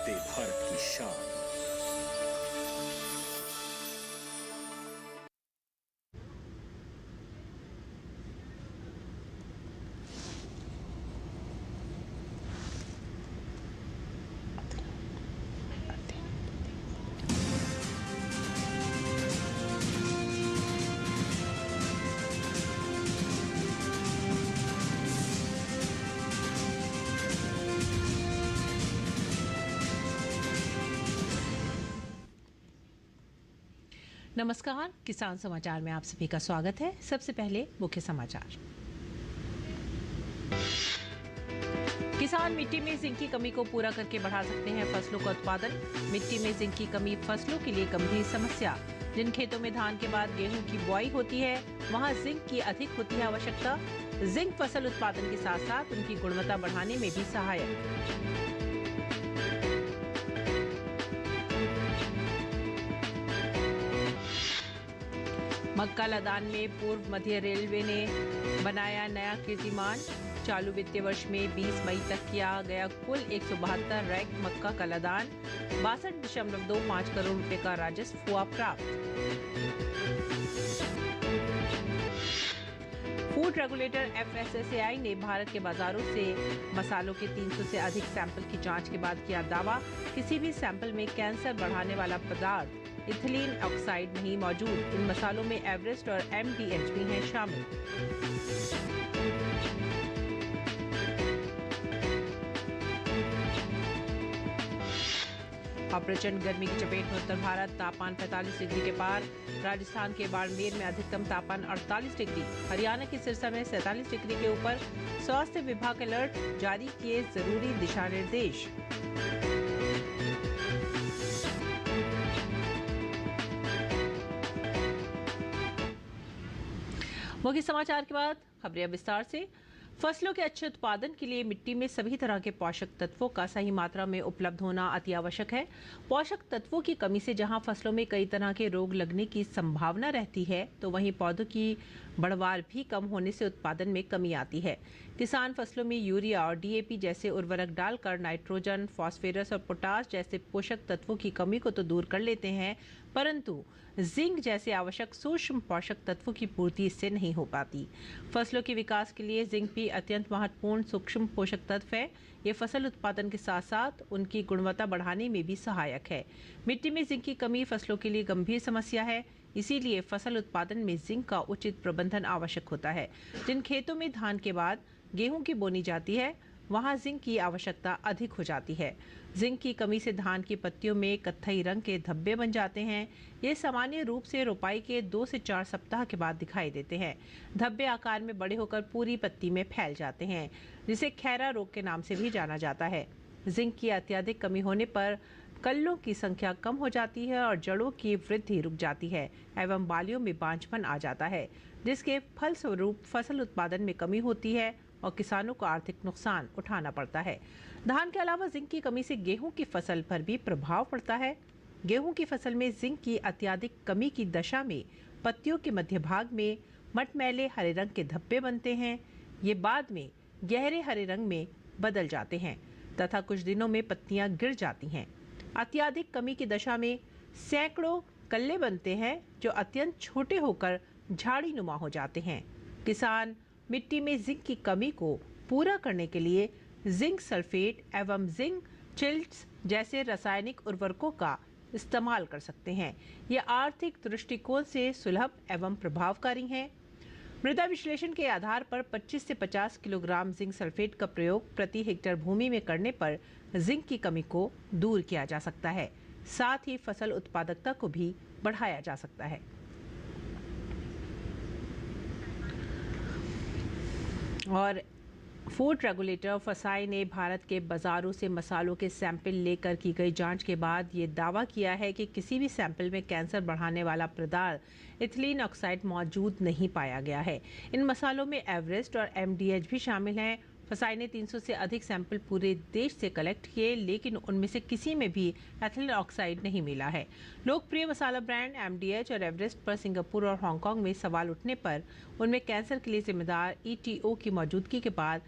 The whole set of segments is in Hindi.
वंदे भारत की शान। नमस्कार, किसान समाचार में आप सभी का स्वागत है। सबसे पहले मुख्य समाचार। किसान मिट्टी में जिंक की कमी को पूरा करके बढ़ा सकते हैं फसलों का उत्पादन। मिट्टी में जिंक की कमी फसलों के लिए गंभीर समस्या। जिन खेतों में धान के बाद गेहूं की बुआई होती है, वहां जिंक की अधिक होती है आवश्यकता। जिंक फसल उत्पादन के साथ साथ उनकी गुणवत्ता बढ़ाने में भी सहायक। मक्का लदान में पूर्व मध्य रेलवे ने बनाया नया कीर्तिमान। चालू वित्तीय वर्ष में 20 मई तक किया गया कुल 172 रैक मक्का का लदान। 62.25 करोड़ रुपए का राजस्व हुआ प्राप्त। फूड रेगुलेटर FSSAI ने भारत के बाजारों से मसालों के 300 से अधिक सैंपल की जांच के बाद किया दावा, किसी भी सैंपल में कैंसर बढ़ाने वाला पदार्थ इथिलीन ऑक्साइड नहीं मौजूद। इन मसालों में एवरेस्ट और MDH भी हैं शामिल। और प्रचंड गर्मी की चपेट में उत्तर भारत, तापमान 45 डिग्री के पार। राजस्थान के बाड़मेर में अधिकतम तापमान 48 डिग्री, हरियाणा की सिरसा में 47 डिग्री के ऊपर। स्वास्थ्य विभाग अलर्ट, जारी किए जरूरी दिशा निर्देश। मुख्य समाचार के बाद खबरें विस्तार से। फसलों के अच्छे उत्पादन के लिए मिट्टी में सभी तरह के पोषक तत्वों का सही मात्रा में उपलब्ध होना अति आवश्यक है। पोषक तत्वों की कमी से जहां फसलों में कई तरह के रोग लगने की संभावना रहती है, तो वहीं पौधों की बढ़वार भी कम होने से उत्पादन में कमी आती है। किसान फसलों में यूरिया और DAP जैसे उर्वरक डालकर नाइट्रोजन, फास्फोरस और पोटास जैसे पोषक तत्वों की कमी को तो दूर कर लेते हैं, परंतु जिंक जैसे आवश्यक सूक्ष्म पोषक तत्वों की पूर्ति इससे नहीं हो पाती। फसलों के विकास के लिए जिंक भी अत्यंत महत्वपूर्ण सूक्ष्म पोषक तत्व है। ये फसल उत्पादन के साथ साथ उनकी गुणवत्ता बढ़ाने में भी सहायक है। मिट्टी में जिंक की कमी फसलों के लिए गंभीर समस्या है, इसीलिए फसल उत्पादन में जिंक का उचित प्रबंधन आवश्यक होता है। जिन खेतों में धान के बाद गेहूं की बोनी जाती है, वहां जिंक की आवश्यकता अधिक हो जाती है। जिंक की कमी से धान की पत्तियों में कत्थई रंग के धब्बे बन जाते हैं। ये सामान्य रूप से रोपाई के 2 से 4 सप्ताह के बाद दिखाई देते हैं। धब्बे आकार में बड़े होकर पूरी पत्ती में फैल जाते हैं, जिसे खैरा रोग के नाम से भी जाना जाता है। जिंक की अत्यधिक कमी होने पर कल्लों की संख्या कम हो जाती है और जड़ों की वृद्धि रुक जाती है एवं बालियों में बांझपन आ जाता है, जिसके फलस्वरूप फसल उत्पादन में कमी होती है और किसानों को आर्थिक नुकसान उठाना पड़ता है। धान के अलावा जिंक की कमी से गेहूं की फसल पर भी प्रभाव पड़ता है। गेहूं की फसल में जिंक की अत्यधिक कमी की दशा में पत्तियों के मध्य भाग में मटमैले हरे रंग के धब्बे बनते हैं। ये बाद में गहरे हरे रंग में बदल जाते हैं तथा कुछ दिनों में पत्तियां गिर जाती हैं। अत्यधिक कमी की दशा में सैकड़ों कल्ले बनते हैं, जो अत्यंत छोटे होकर झाड़ी नुमा हो जाते हैं। किसान मिट्टी में जिंक की कमी को पूरा करने के लिए जिंक सल्फेट एवं जिंक चिल्ट्स जैसे रासायनिक उर्वरकों का इस्तेमाल कर सकते हैं। ये आर्थिक दृष्टिकोण से सुलभ एवं प्रभावकारी हैं। मृदा विश्लेषण के आधार पर 25 से 50 किलोग्राम जिंक सल्फेट का प्रयोग प्रति हेक्टेयर भूमि में करने पर जिंक की कमी को दूर किया जा सकता है। साथ ही फसल उत्पादकता को भी बढ़ाया जा सकता है। और फूड रेगुलेटर FSSAI ने भारत के बाजारों से मसालों के सैंपल लेकर की गई जांच के बाद ये दावा किया है कि किसी भी सैंपल में कैंसर बढ़ाने वाला पदार्थ इथिलीन ऑक्साइड मौजूद नहीं पाया गया है। इन मसालों में एवरेस्ट और MDH भी शामिल हैं। FSSAI ने 300 से अधिक सैंपल पूरे देश से कलेक्ट किए, लेकिन उनमें से किसी में भी एथिलीन ऑक्साइड नहीं मिला है। लोकप्रिय मसाला ब्रांड MDH और एवरेस्ट पर सिंगापुर और हांगकांग में सवाल उठने पर उनमें कैंसर के लिए जिम्मेदार ETO की मौजूदगी के बाद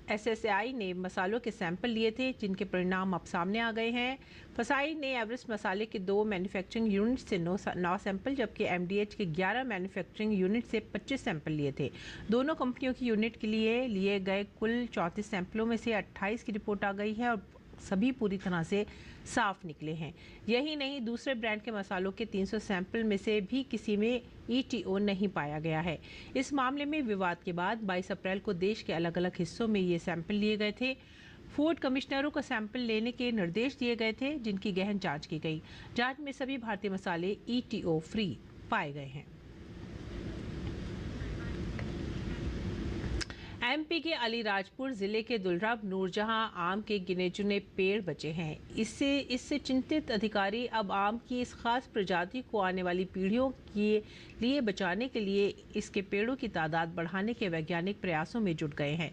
एसएसआई ने मसालों के सैंपल लिए थे, जिनके परिणाम अब सामने आ गए हैं। फसाई ने एवरेस्ट मसाले के 2 मैन्युफैक्चरिंग यूनिट से 9 सैंपल, जबकि एमडीएच के 11 मैन्युफैक्चरिंग यूनिट से 25 सैंपल लिए थे। दोनों कंपनियों की यूनिट के लिए गए कुल 34 सैंपलों में से 28 की रिपोर्ट आ गई है और सभी पूरी तरह से साफ निकले हैं। यही नहीं, दूसरे ब्रांड के मसालों के 300 सैंपल में से भी किसी में ईटीओ नहीं पाया गया है। इस मामले में विवाद के बाद 22 अप्रैल को देश के अलग अलग हिस्सों में ये सैंपल लिए गए थे। फूड कमिश्नरों को सैंपल लेने के निर्देश दिए गए थे, जिनकी गहन जांच की गई। जांच में सभी भारतीय मसाले ईटीओ फ्री पाए गए हैं। एमपी के अलीराजपुर जिले के दुलराब नूरजहां आम के गिने चुने पेड़ बचे हैं। इससे चिंतित अधिकारी अब आम की इस खास प्रजाति को आने वाली पीढ़ियों के लिए बचाने के लिए इसके पेड़ों की तादाद बढ़ाने के वैज्ञानिक प्रयासों में जुट गए हैं।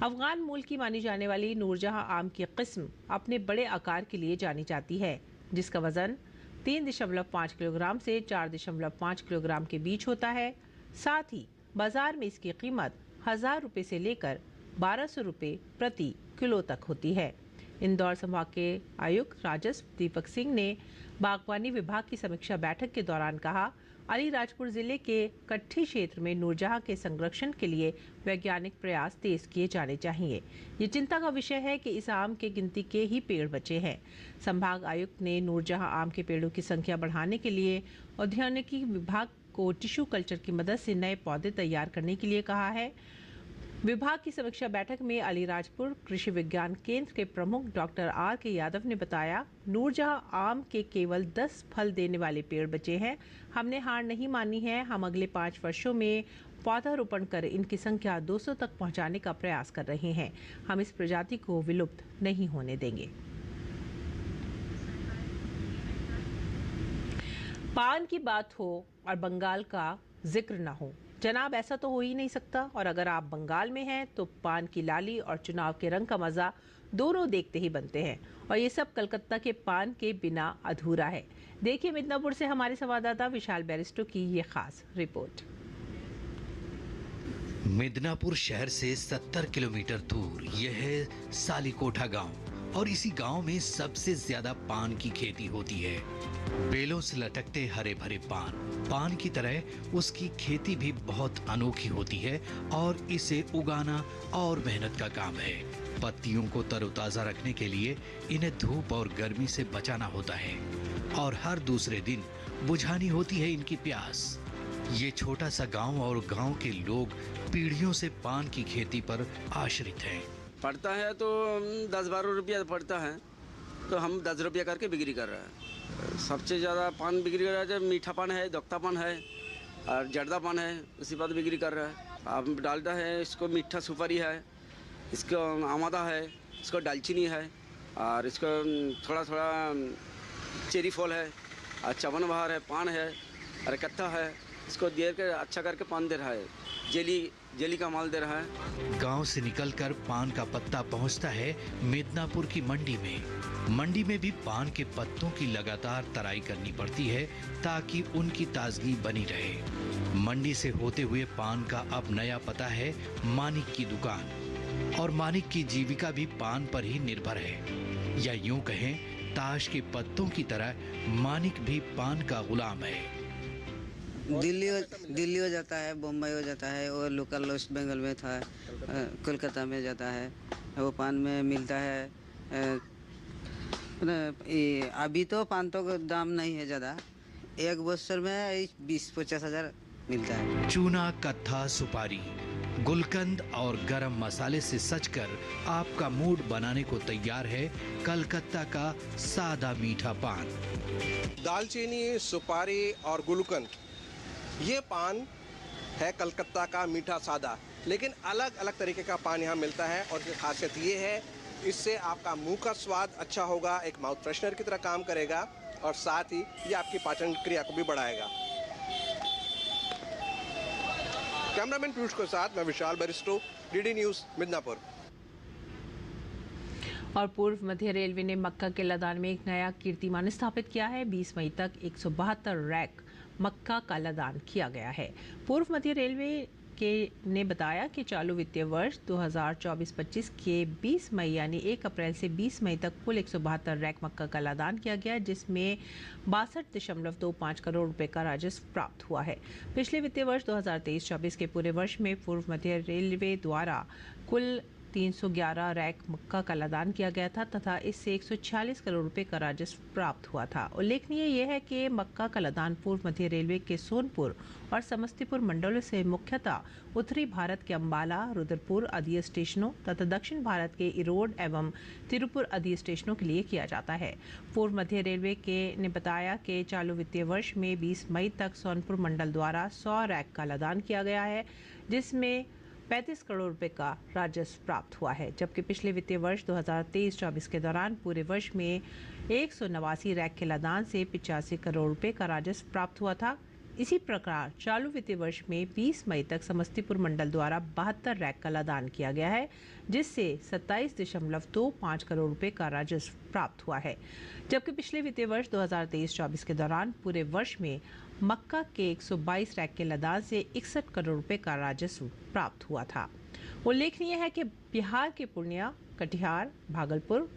अफगान मूल की मानी जाने वाली नूरजहां आम की किस्म अपने बड़े आकार के लिए जानी जाती है, जिसका वजन 3.5 किलोग्राम से 4.5 किलोग्राम के बीच होता है। साथ ही बाजार में इसकी कीमत 1000 रुपये से लेकर 1200 रुपये प्रति किलो तक होती है। इंदौर संभाग के आयुक्त राजस्व दीपक सिंह ने बागवानी विभाग की समीक्षा बैठक के दौरान कहा, अलीराजपुर जिले के कट्ठी क्षेत्र में नूरजहां के संरक्षण के लिए वैज्ञानिक प्रयास तेज किए जाने चाहिए। ये चिंता का विषय है कि इस आम के गिनती के ही पेड़ बचे हैं। संभाग आयुक्त ने नूरजहां आम के पेड़ों की संख्या बढ़ाने के लिए औद्यानिकी विभाग को टिश्यू कल्चर की मदद से नए पौधे तैयार करने के लिए कहा है। विभाग की समीक्षा बैठक में अलीराजपुर कृषि विज्ञान केंद्र के प्रमुख डॉक्टर आर.के. यादव ने बताया, नूरजहां आम के केवल 10 फल देने वाले पेड़ बचे हैं। हमने हार नहीं मानी है। हम अगले 5 वर्षों में पौधारोपण कर इनकी संख्या 200 तक पहुंचाने का प्रयास कर रहे हैं। हम इस प्रजाति को विलुप्त नहीं होने देंगे। पान की बात हो और बंगाल का जिक्र ना हो, जनाब, ऐसा तो हो ही नहीं सकता। और अगर आप बंगाल में हैं तो पान की लाली और चुनाव के रंग का मजा दोनों देखते ही बनते हैं, और ये सब कलकत्ता के पान के बिना अधूरा है। देखिए मिदनापुर से हमारे संवाददाता विशाल बैरिस्टो की ये खास रिपोर्ट। मिदनापुर शहर से 70 किलोमीटर दूर यह है सालीकोठा गांव, और इसी गांव में सबसे ज्यादा पान की खेती होती है। बेलों से लटकते हरे भरे पान की तरह उसकी खेती भी बहुत अनोखी होती है, और इसे उगाना और मेहनत का काम है। पत्तियों को तरोताजा रखने के लिए इन्हें धूप और गर्मी से बचाना होता है, और हर दूसरे दिन बुझानी होती है इनकी प्यास। ये छोटा सा गांव और गांव के लोग पीढ़ियों से पान की खेती पर आश्रित हैं। पड़ता है तो 10-12 रुपया पड़ता है, तो हम 10 रुपया करके बिक्री कर रहे हैं। सबसे ज़्यादा पान बिक्री कर रहा है, जब मीठा पान है, दोक्ता पान है और जर्दा पान है, उसी पर बिक्री कर रहा है। अब डालता है, इसको मीठा सुपारी है, इसको आमादा है, इसको दालचीनी है, और इसको थोड़ा थोड़ा चेरी फल है, और चवन बहार है, पान है, और कत्था है। इसको दे कर अच्छा करके पान दे रहा है, जेली का माल दे रहा है। गांव से निकलकर पान का पत्ता पहुंचता है मिदनापुर की मंडी में। मंडी में भी पान के पत्तों की लगातार तराई करनी पड़ती है ताकि उनकी ताजगी बनी रहे। मंडी से होते हुए पान का अब नया पता है मानिक की दुकान, और मानिक की जीविका भी पान पर ही निर्भर है, या यूं कहें ताश के पत्तों की तरह मानिक भी पान का गुलाम है। दिल्ली हो जाता है, बम्बई हो जाता है, और लोकल वेस्ट बंगाल में था, कोलकाता में जाता है, वो पान में मिलता है। अभी तो पान तो दाम नहीं है ज़्यादा, एक बस्तर में 20-50 हज़ार मिलता है। चूना, कत्था, सुपारी, गुलकंद और गरम मसाले से सजकर आपका मूड बनाने को तैयार है कलकत्ता का सादा मीठा पान। दालचीनी, सुपारी और गुलकंद, ये पान है कलकत्ता का मीठा सादा, लेकिन अलग अलग तरीके का पान यहाँ मिलता है। और इसकी खासियत ये है, इससे आपका मुंह का स्वाद अच्छा होगा, एक माउथ फ्रेशनर की तरह काम करेगा, और साथ ही ये आपकी पाचन क्रिया को भी बढ़ाएगा। कैमरामैन पीयूष के साथ मैं विशाल बैरिस्टो, डीडी न्यूज़, मिदनापुर। और पूर्व मध्य रेलवे ने मक्का के लदान में एक नया कीर्तिमान स्थापित किया है। 20 मई तक 172 रैक मक्का का लदान किया गया है। पूर्व मध्य रेलवे ने बताया कि चालू वित्तीय वर्ष 2024-25 के 20 मई यानी 1 अप्रैल से 20 मई तक कुल 172 रैक मक्का का लदान किया गया, जिसमें 62.25 करोड़ रुपए का राजस्व प्राप्त हुआ है। पिछले वित्तीय वर्ष 2023-24 के पूरे वर्ष में पूर्व मध्य रेलवे द्वारा कुल 311 रैक मक्का का लदान किया गया था तथा इससे 146 करोड़ रुपए का राजस्व प्राप्त हुआ था। उल्लेखनीय यह है कि मक्का का लदान पूर्व मध्य रेलवे के सोनपुर और समस्तीपुर मंडलों से मुख्यतः उत्तरी भारत के अंबाला, रुद्रपुर आदि स्टेशनों तथा दक्षिण भारत के इरोड एवं तिरुपुर आदि स्टेशनों के लिए किया जाता है। पूर्व मध्य रेलवे ने बताया कि चालू वित्तीय वर्ष में 20 मई तक सोनपुर मंडल द्वारा 100 रैक का लदान किया गया है, जिसमें 35 करोड़ रुपए का राजस्व प्राप्त हुआ है, जबकि पिछले वित्तीय वर्ष 2023-24 के दौरान पूरे वर्ष में 189 रैक के लदान से 85 करोड़ रुपए का राजस्व प्राप्त हुआ था। इसी प्रकार चालू वित्तीय वर्ष में 20 मई तक समस्तीपुर मंडल द्वारा 72 रैक का लदान किया गया है, जिससे 27.25 करोड़ रुपए का राजस्व प्राप्त हुआ है, जबकि पिछले वित्तीय वर्ष 2023-24 के दौरान पूरे वर्ष में मक्का के 122 रैक के लदान से 61 करोड़ रुपए का राजस्व प्राप्त हुआ था। उल्लेखनीय है कि बिहार के पूर्णिया, कटिहार, भागलपुर,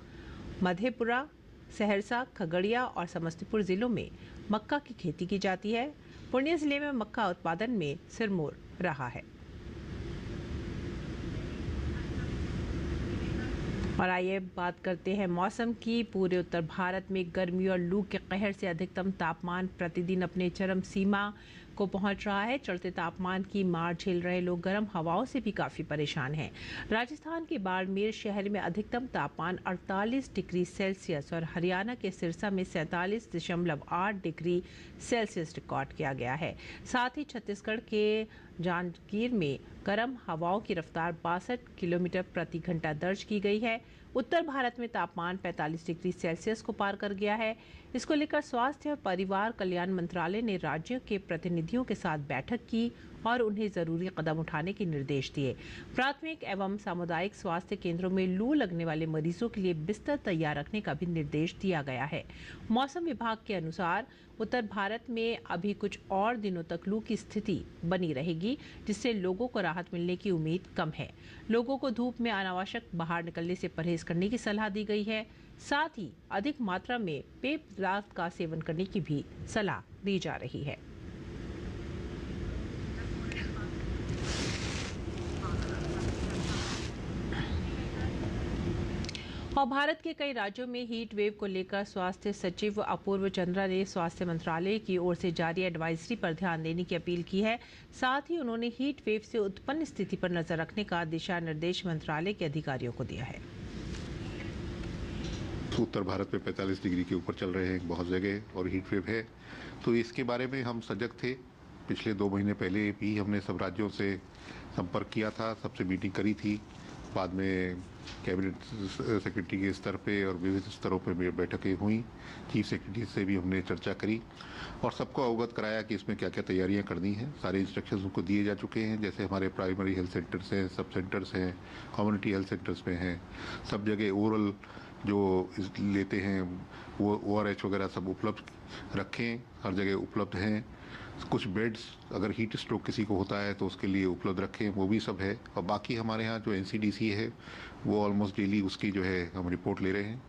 मधेपुरा, सहरसा, खगड़िया और समस्तीपुर जिलों में मक्का की खेती की जाती है। पूर्णिया जिले में मक्का उत्पादन में सिरमौर रहा है। और आइए बात करते हैं मौसम की। पूरे उत्तर भारत में गर्मी और लू के कहर से अधिकतम तापमान प्रतिदिन अपने चरम सीमा को पहुंच रहा है। चढ़ते तापमान की मार झेल रहे लोग गर्म हवाओं से भी काफ़ी परेशान हैं। राजस्थान के बाड़मेर शहर में अधिकतम तापमान 48 डिग्री सेल्सियस और हरियाणा के सिरसा में 47.8 डिग्री सेल्सियस रिकॉर्ड किया गया है। साथ ही छत्तीसगढ़ के जांजगीर में गर्म हवाओं की रफ्तार 62 किलोमीटर प्रति घंटा दर्ज की गई है। उत्तर भारत में तापमान 45 डिग्री सेल्सियस को पार कर गया है। इसको लेकर स्वास्थ्य और परिवार कल्याण मंत्रालय ने राज्यों के प्रतिनिधियों के साथ बैठक की और उन्हें जरूरी कदम उठाने के निर्देश दिए। प्राथमिक एवं सामुदायिक स्वास्थ्य केंद्रों में लू लगने वाले मरीजों के लिए बिस्तर तैयार रखने का भी निर्देश दिया गया है। मौसम विभाग के अनुसार उत्तर भारत में अभी कुछ और दिनों तक लू की स्थिति बनी रहेगी, जिससे लोगों को राहत मिलने की उम्मीद कम है। लोगों को धूप में अनावश्यक बाहर निकलने से परहेज करने की सलाह दी गई है। साथ ही अधिक मात्रा में पेय पदार्थ का सेवन करने की भी सलाह दी जा रही है। और भारत के कई राज्यों में हीट वेव को लेकर स्वास्थ्य सचिव अपूर्व चंद्रा ने स्वास्थ्य मंत्रालय की ओर से जारी एडवाइजरी पर ध्यान देने की अपील की है। साथ ही उन्होंने हीट वेव से उत्पन्न स्थिति पर नजर रखने का दिशा निर्देश मंत्रालय के अधिकारियों को दिया है। उत्तर भारत में 45 डिग्री के ऊपर चल रहे हैं बहुत जगह और हीट वेव है, तो इसके बारे में हम सजग थे। पिछले 2 महीने पहले भी हमने सब राज्यों से संपर्क किया था, सबसे मीटिंग करी थी। बाद में कैबिनेट सेक्रेटरी के स्तर पे और विविध स्तरों पे बैठकें हुई। चीफ सेक्रेटरी से भी हमने चर्चा करी और सबको अवगत कराया कि इसमें क्या क्या तैयारियां करनी है। सारे इंस्ट्रक्शंस उनको दिए जा चुके हैं। जैसे हमारे प्राइमरी हेल्थ सेंटर्स हैं, सब सेंटर्स हैं, कम्युनिटी हेल्थ सेंटर्स में हैं, सब जगह ओरल जो लेते हैं वो ORH वगैरह सब उपलब्ध रखें, हर जगह उपलब्ध हैं। कुछ बेड्स अगर हीट स्ट्रोक किसी को होता है तो उसके लिए उपलब्ध रखें, वो भी सब है। और बाकी हमारे यहाँ जो NCDC है वो ऑलमोस्ट डेली उसकी जो है हम रिपोर्ट ले रहे हैं।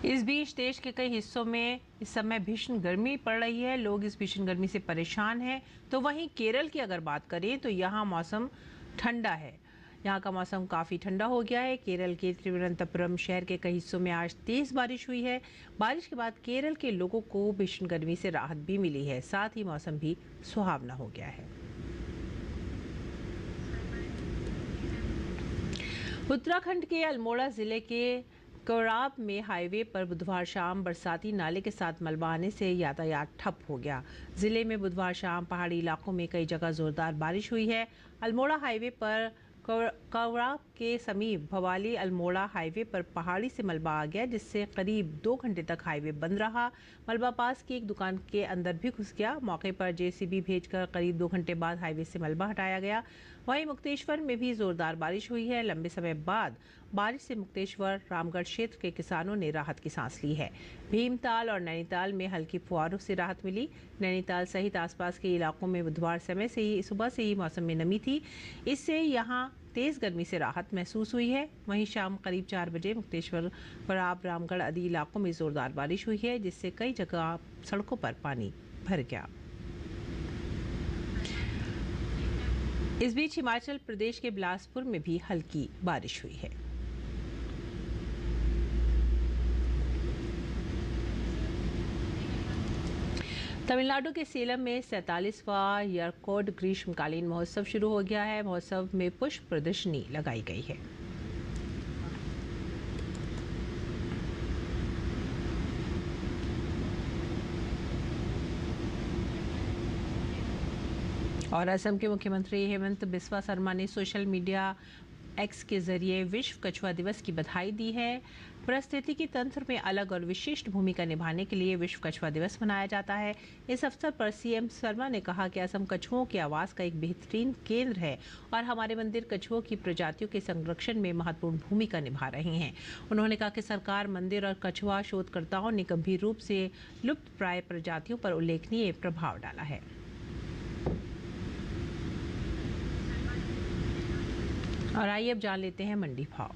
इस बीच देश के कई हिस्सों में इस समय भीषण गर्मी पड़ रही है। लोग इस भीषण गर्मी से परेशान हैं। तो वहीं केरल की अगर बात करें तो यहाँ मौसम ठंडा है। यहाँ का मौसम काफ़ी ठंडा हो गया है। केरल के तिरुवनंतपुरम शहर के कई हिस्सों में आज तेज़ बारिश हुई है। बारिश के बाद केरल के लोगों को भीषण गर्मी से राहत भी मिली है। साथ ही मौसम भी सुहावना हो गया है। उत्तराखंड के अल्मोड़ा जिले के कोराब में हाईवे पर बुधवार शाम बरसाती नाले के साथ मलबा आने से यातायात ठप हो गया। जिले में बुधवार शाम पहाड़ी इलाकों में कई जगह जोरदार बारिश हुई है। अल्मोड़ा हाईवे पर कोराब के समीप भवाली अल्मोड़ा हाईवे पर पहाड़ी से मलबा आ गया, जिससे करीब 2 घंटे तक हाईवे बंद रहा। मलबा पास की एक दुकान के अंदर भी घुस गया। मौके पर जेसीबी भेजकर करीब 2 घंटे बाद हाईवे से मलबा हटाया गया। वहीं मुक्तेश्वर में भी जोरदार बारिश हुई है। लंबे समय बाद बारिश से मुक्तेश्वर रामगढ़ क्षेत्र के किसानों ने राहत की सांस ली है। भीमताल और नैनीताल में हल्की फुहारों से राहत मिली। नैनीताल सहित आसपास के इलाकों में बुधवार सुबह से ही मौसम में नमी थी, इससे यहां तेज गर्मी से राहत महसूस हुई है। वहीं शाम करीब 4 बजे मुक्तेश्वर, बराब, रामगढ़ आदि इलाकों में जोरदार बारिश हुई है, जिससे कई जगह सड़कों पर पानी भर गया। इस बीच हिमाचल प्रदेश के बिलासपुर में भी हल्की बारिश हुई है। तमिलनाडु के सेलम में 47वां यरकोड ग्रीष्मकालीन महोत्सव शुरू हो गया है। महोत्सव में पुष्प प्रदर्शनी लगाई गई है। और असम के मुख्यमंत्री हेमंत बिस्वा शर्मा ने सोशल मीडिया एक्स के जरिए विश्व कछुआ दिवस की बधाई दी है। पारिस्थितिकी तंत्र में अलग और विशिष्ट भूमिका निभाने के लिए विश्व कछुआ दिवस मनाया जाता है। इस अवसर पर सीएम शर्मा ने कहा कि असम कछुओं के आवास का एक बेहतरीन केंद्र है और हमारे मंदिर कछुओं की प्रजातियों के संरक्षण में महत्वपूर्ण भूमिका निभा रहे हैं। उन्होंने कहा कि सरकार, मंदिर और कछुआ शोधकर्ताओं ने गंभीर रूप से लुप्तप्राय प्रजातियों पर उल्लेखनीय प्रभाव डाला है। और आइए अब जान लेते हैं मंडी भाव।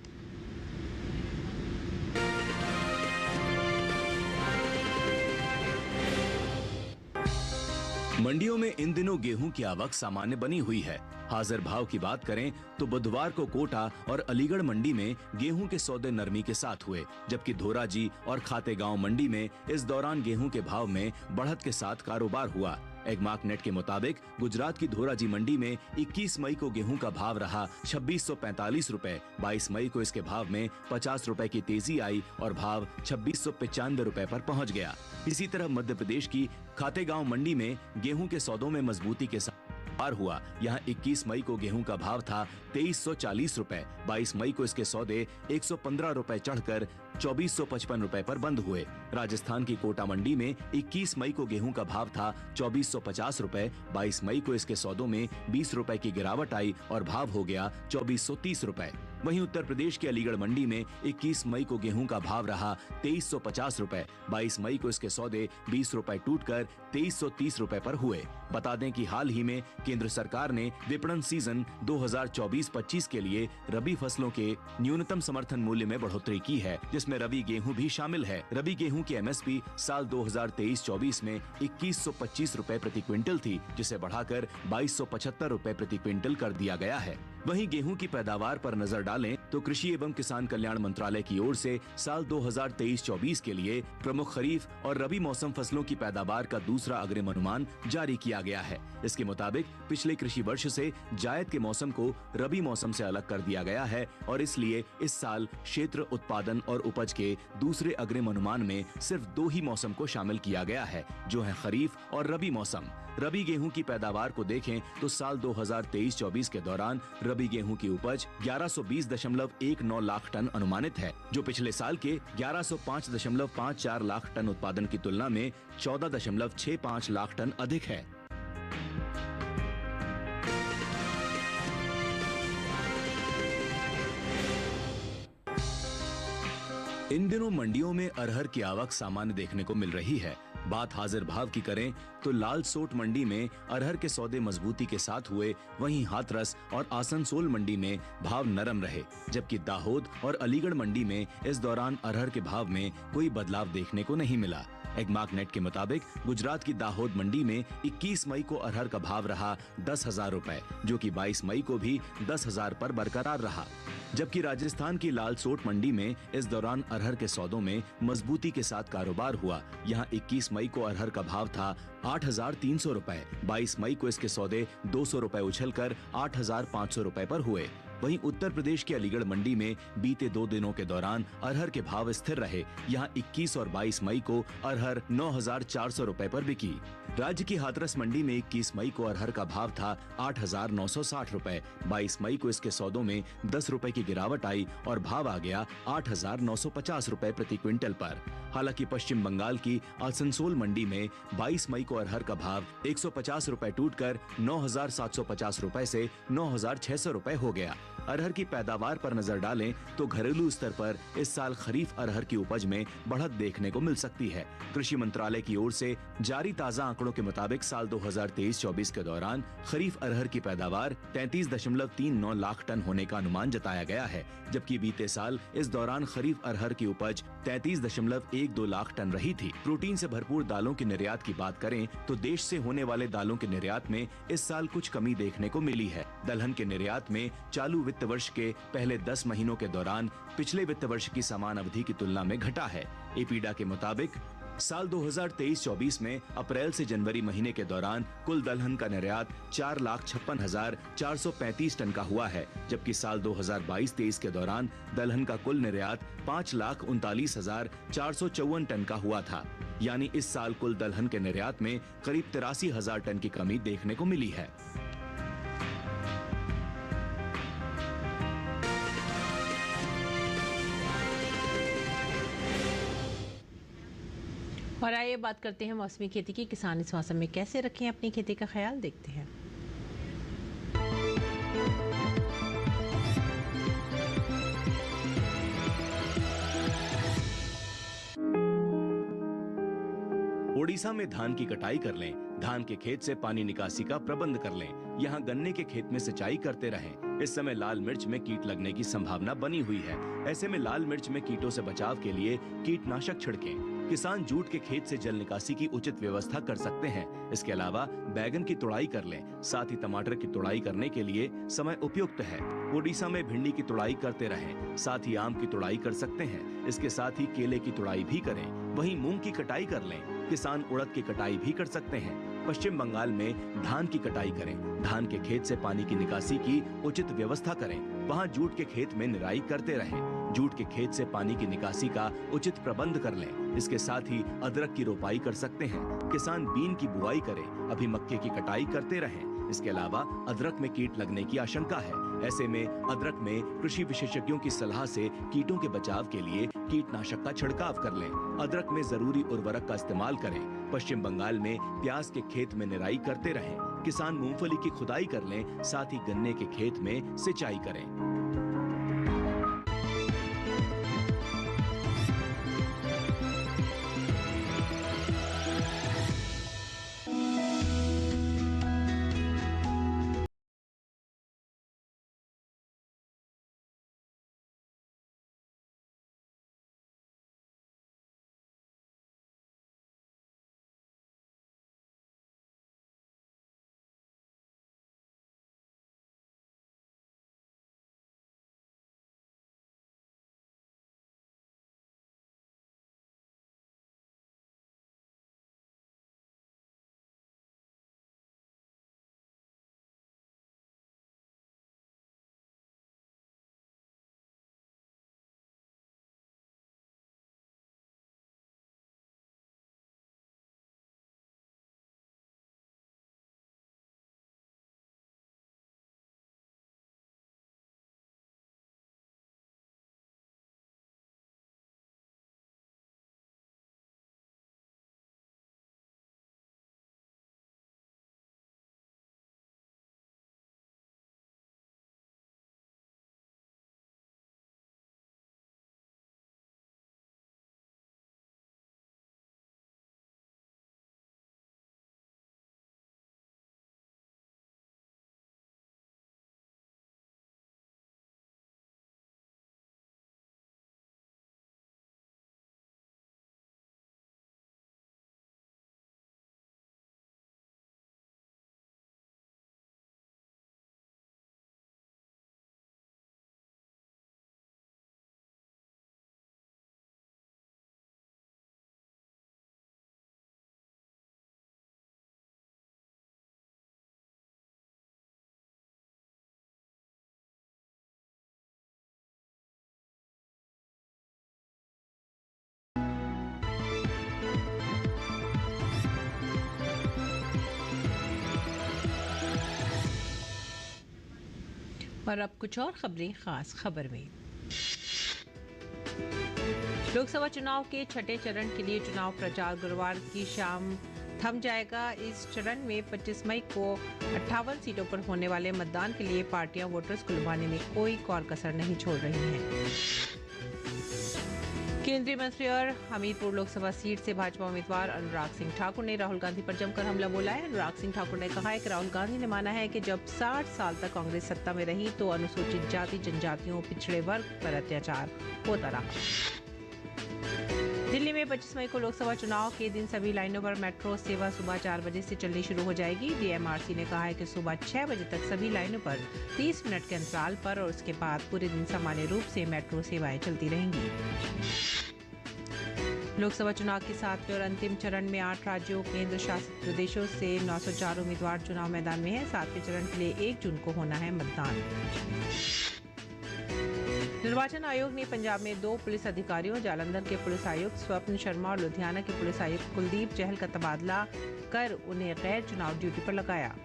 मंडियों में इन दिनों गेहूं की आवक सामान्य बनी हुई है। हाजिर भाव की बात करें तो बुधवार को कोटा और अलीगढ़ मंडी में गेहूं के सौदे नरमी के साथ हुए, जबकि धोराजी और खातेगांव मंडी में इस दौरान गेहूं के भाव में बढ़त के साथ कारोबार हुआ। एगमार्क नेट के मुताबिक गुजरात की धोराजी मंडी में 21 मई को गेहूं का भाव रहा 2645 रुपए। 22 मई को इसके भाव में 50 रुपए की तेजी आई और भाव 2695 रुपए पर पहुंच गया। इसी तरह मध्य प्रदेश की खातेगांव मंडी में गेहूं के सौदों में मजबूती के साथ पार हुआ। यहाँ 21 मई को गेहूं का भाव था 2340 रुपए। 22 मई को इसके सौदे 115 रुपए चढ़कर 2455 रुपए पर बंद हुए। राजस्थान की कोटा मंडी में 21 मई को गेहूं का भाव था 2450 रुपए। 22 मई को इसके सौदों में 20 रुपए की गिरावट आई और भाव हो गया 2430 रुपए। वहीं उत्तर प्रदेश की अलीगढ़ मंडी में 21 मई को गेहूं का भाव रहा 2350 रुपए। 22 मई को इसके सौदे 20 रुपए टूटकर 2330 रुपए पर हुए। बता दें कि हाल ही में केंद्र सरकार ने विपणन सीजन 2024-25 के लिए रबी फसलों के न्यूनतम समर्थन मूल्य में बढ़ोतरी की है, जिसमें रबी गेहूं भी शामिल है। रबी गेहूं की एमएसपी साल 2023-24 में 2125 रुपए प्रति क्विंटल थी, जिसे बढ़ाकर 2275 रुपए प्रति क्विंटल कर दिया गया है। वहीं गेहूं की पैदावार पर नजर डालें तो कृषि एवं किसान कल्याण मंत्रालय की ओर से साल 2023-24 के लिए प्रमुख खरीफ और रबी मौसम फसलों की पैदावार का दूसरा अग्रिम अनुमान जारी किया गया है। इसके मुताबिक पिछले कृषि वर्ष से जायद के मौसम को रबी मौसम से अलग कर दिया गया है और इसलिए इस साल क्षेत्र, उत्पादन और उपज के दूसरे अग्रिम अनुमान में सिर्फ 2 ही मौसम को शामिल किया गया है, जो है खरीफ और रबी मौसम। रबी गेहूं की पैदावार को देखें तो साल 2023-24 के दौरान रबी गेहूं की उपज 1120.19 लाख टन अनुमानित है, जो पिछले साल के 1105.54 लाख टन उत्पादन की तुलना में 14.65 लाख टन अधिक है। इन दिनों मंडियों में अरहर की आवक सामान्य देखने को मिल रही है। बात हाजिर भाव की करें तो लाल सोट मंडी में अरहर के सौदे मजबूती के साथ हुए, वहीं हाथरस और आसनसोल मंडी में भाव नरम रहे, जबकि दाहोद और अलीगढ़ मंडी में इस दौरान अरहर के भाव में कोई बदलाव देखने को नहीं मिला। एगमार्क नेट के मुताबिक गुजरात की दाहोद मंडी में 21 मई को अरहर का भाव रहा 10,000 रुपए, जो कि 22 मई को भी 10,000 पर बरकरार रहा। जबकि राजस्थान की लाल सोट मंडी में इस दौरान अरहर के सौदों में मजबूती के साथ कारोबार हुआ। यहां 21 मई को अरहर का भाव था 8,300 रुपए। 22 मई को इसके सौदे 200 रुपए उछलकर 8,500 रुपए पर हुए। वहीं उत्तर प्रदेश के अलीगढ़ मंडी में बीते 2 दिनों के दौरान अरहर के भाव स्थिर रहे। यहां 21 और 22 मई को अरहर 9,400 रुपए पर बिकी। राज्य की हाथरस मंडी में 21 मई को अरहर का भाव था 8,960 रुपए। 22 मई को इसके सौदों में 10 रुपए की गिरावट आई और भाव आ गया 8,950 रुपए प्रति क्विंटल पर। हालांकि पश्चिम बंगाल की आसनसोल मंडी में 22 मई को अरहर का भाव 150 रुपए टूटकर 9,750 रुपए से 9,600 रुपए हो गया। अरहर की पैदावार पर नजर डालें तो घरेलू स्तर पर इस साल खरीफ अरहर की उपज में बढ़त देखने को मिल सकती है। कृषि मंत्रालय की ओर से जारी ताजा आंकड़ों के मुताबिक साल 2023-24 के दौरान खरीफ अरहर की पैदावार 33.39 लाख टन होने का अनुमान जताया गया है, जबकि बीते साल इस दौरान खरीफ अरहर की उपज 33.12 लाख टन रही थी। प्रोटीन से भरपूर दालों के निर्यात की बात करें तो देश से होने वाले दालों के निर्यात में इस साल कुछ कमी देखने को मिली है। दलहन के निर्यात में चालू वित्त वर्ष के पहले 10 महीनों के दौरान पिछले वित्त वर्ष की समान अवधि की तुलना में घटा है। एपीडा के मुताबिक साल 2023-24 में अप्रैल से जनवरी महीने के दौरान कुल दलहन का निर्यात 4,56,435 टन का हुआ है, जबकि साल 2022-23 के दौरान दलहन का कुल निर्यात 5,39,454 टन का हुआ था। यानी इस साल कुल दलहन के निर्यात में करीब 83,000 टन की कमी देखने को मिली है। और आइए बात करते हैं मौसमी खेती की। किसान इस मौसम में कैसे रखें अपनी खेती का ख्याल, देखते हैं। ओडिशा में धान की कटाई कर लें। धान के खेत से पानी निकासी का प्रबंध कर लें। यहाँ गन्ने के खेत में सिंचाई करते रहें। इस समय लाल मिर्च में कीट लगने की संभावना बनी हुई है। ऐसे में लाल मिर्च में कीटों से बचाव के लिए कीटनाशक छिड़कें। किसान जूट के खेत से जल निकासी की उचित व्यवस्था कर सकते हैं। इसके अलावा बैगन की तुड़ाई कर लें। साथ ही टमाटर की तुड़ाई करने के लिए समय उपयुक्त है। ओडिशा में भिंडी की तुड़ाई करते रहें। साथ ही आम की तुड़ाई कर सकते हैं। इसके साथ ही केले की तुड़ाई भी करें। वहीं मूंग की कटाई कर लें। किसान उड़द की कटाई भी कर सकते हैं। पश्चिम बंगाल में धान की कटाई करें। धान के खेत से पानी की निकासी की उचित व्यवस्था करें। वहां जूट के खेत में निराई करते रहें। जूट के खेत से पानी की निकासी का उचित प्रबंध कर लें। इसके साथ ही अदरक की रोपाई कर सकते हैं। किसान बीन की बुआई करें। अभी मक्के की कटाई करते रहें। इसके अलावा अदरक में कीट लगने की आशंका है। ऐसे में अदरक में कृषि विशेषज्ञों की सलाह से कीटों के बचाव के लिए कीटनाशक का छिड़काव कर लें। अदरक में जरूरी उर्वरक का इस्तेमाल करें। पश्चिम बंगाल में प्याज के खेत में निराई करते रहें। किसान मूंगफली की खुदाई कर लें। साथ ही गन्ने के खेत में सिंचाई करें। और अब कुछ और खबरें खास खबर में। लोकसभा चुनाव के छठे चरण के लिए चुनाव प्रचार गुरुवार की शाम थम जाएगा। इस चरण में 25 मई को 58 सीटों पर होने वाले मतदान के लिए पार्टियां वोटर्स को लुभाने में कोई कौर कसर नहीं छोड़ रही हैं। केंद्रीय मंत्री और हमीरपुर लोकसभा सीट से भाजपा उम्मीदवार अनुराग सिंह ठाकुर ने राहुल गांधी पर जमकर हमला बोला है। अनुराग सिंह ठाकुर ने कहा है कि राहुल गांधी ने माना है कि जब 60 साल तक कांग्रेस सत्ता में रही तो अनुसूचित जाति जनजातियों पिछड़े वर्ग पर अत्याचार होता रहा। दिल्ली में 25 मई को लोकसभा चुनाव के दिन सभी लाइनों पर मेट्रो सेवा सुबह 4 बजे से चलनी शुरू हो जाएगी। डीएमआरसी ने कहा है कि सुबह 6 बजे तक सभी लाइनों पर 30 मिनट के अंतराल पर और उसके बाद पूरे दिन सामान्य रूप से मेट्रो सेवाएं चलती रहेंगी। लोकसभा चुनाव के 7वें और अंतिम चरण में 8 राज्यों केंद्र शासित प्रदेशों से 904 उम्मीदवार चुनाव मैदान में हैं। 7वें चरण के लिए 1 जून को होना है मतदान। निर्वाचन आयोग ने पंजाब में 2 पुलिस अधिकारियों, जालंधर के पुलिस आयुक्त स्वप्न शर्मा और लुधियाना के पुलिस आयुक्त कुलदीप चहल का तबादला कर उन्हें गैर चुनाव ड्यूटी पर लगाया।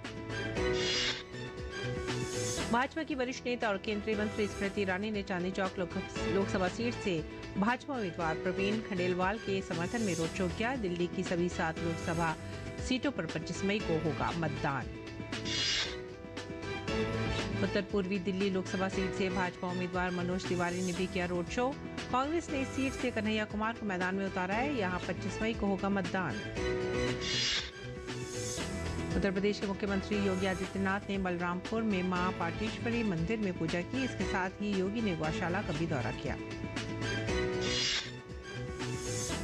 भाजपा की वरिष्ठ नेता और केंद्रीय मंत्री स्मृति ईरानी ने चांदनी चौक लोकसभा सीट से भाजपा उम्मीदवार प्रवीण खंडेलवाल के समर्थन में रोड शो किया। दिल्ली की सभी 7 लोकसभा सीटों पर 25 मई को होगा मतदान। उत्तर पूर्वी दिल्ली लोकसभा सीट से भाजपा उम्मीदवार मनोज तिवारी ने भी किया रोड शो। कांग्रेस ने इस सीट से कन्हैया कुमार को मैदान में उतारा है। यहां 25 मई को होगा मतदान। उत्तर प्रदेश के मुख्यमंत्री योगी आदित्यनाथ ने बलरामपुर में मां पाटेश्वरी मंदिर में पूजा की। इसके साथ ही योगी ने गौशाला का भी दौरा किया।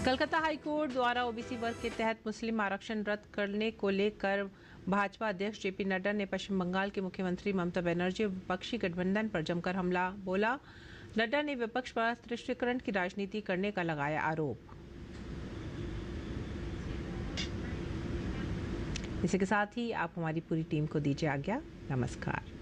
कलकत्ता हाईकोर्ट द्वारा ओबीसी वर्ग के तहत मुस्लिम आरक्षण रद्द करने को लेकर भाजपा अध्यक्ष जेपी नड्डा ने पश्चिम बंगाल के मुख्यमंत्री ममता बनर्जी और विपक्षी गठबंधन पर जमकर हमला बोला। नड्डा ने विपक्ष पर तुष्टीकरण की राजनीति करने का लगाया आरोप। इसी के साथ ही आप हमारी पूरी टीम को दीजिए आज्ञा। नमस्कार।